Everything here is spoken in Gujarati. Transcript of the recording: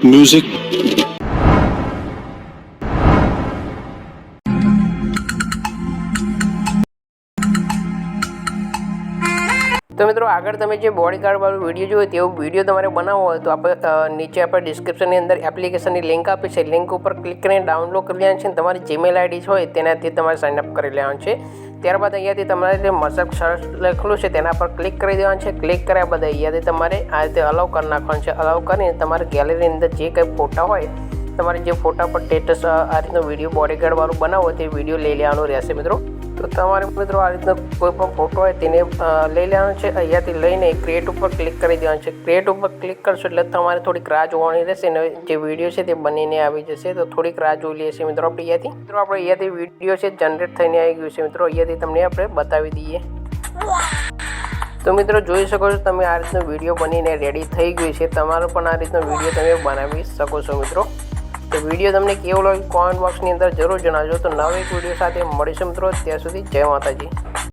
music. तो मित्रों આગળ તમે જે બોડીગાર્ડ વાળો વિડીયો જોયો તેવો વિડીયો તમારે બનાવવો હોય તો આપણે નીચે આપણે ડિસ્ક્રિપ્શનની અંદર એપ્લિકેશનની લિંક આપી છે. લિંક ઉપર ક્લિક કરીને ડાઉનલોડ કરી લેવાનું છે. તમારી જીમેલ આઈડી હોય તેનાથી તમારે સાઇન અપ કરી લેવાનું છે. ત્યારબાદ અહીંયાથી તમારે જે મસક સર્ચ લખેલું છે તેના પર ક્લિક કરી દેવાનું છે. ક્લિક કર્યા બાદ અહીંયાથી તમારે આ રીતે અલાઉ કરી નાખવાનું છે. અલાઉ કરીને તમારે ગેલેરીની અંદર જે કંઈ ફોટા હોય તમારે જે ફોટા પર સ્ટેટસ આ રીતનો વિડીયો બોડીગાર્ડ વાળું બનાવો તે વિડીયો લઈ લેવાનો રહેશે મિત્રો. તો તમારે મિત્રો આ રીતનો કોઈ પણ ફોટો હોય તેને લઈ લેવાનો છે. અહીંયાથી લઈને ક્રિએટ ઉપર ક્લિક કરી દેવાનું છે. ક્રિએટ ઉપર ક્લિક કરશો એટલે તમારે થોડીક રાહ જોવાની રહેશે અને જે વિડીયો છે તે બનીને આવી જશે. તો થોડીક રાહ જોઈ લઈએ છીએ મિત્રો આપણે અહીંયાથી વિડીયો છે જનરેટ થઈને આવી ગયું છે મિત્રો. અહીંયાથી તમને આપણે બતાવી દઈએ. તો મિત્રો જોઈ શકો છો તમે આ રીતનો વિડીયો બનીને રેડી થઈ ગયું છે. તમારો પણ આ રીતનો વિડીયો તમે બનાવી શકો છો મિત્રો. તો વિડીયો તમને કેવો લાગ્યો કોમેન્ટ બોક્સની અંદર જરૂર જણાવજો. તો નવા એક વિડીયો સાથે મળીશું મિત્રો. ત્યાં સુધી જય માતાજી.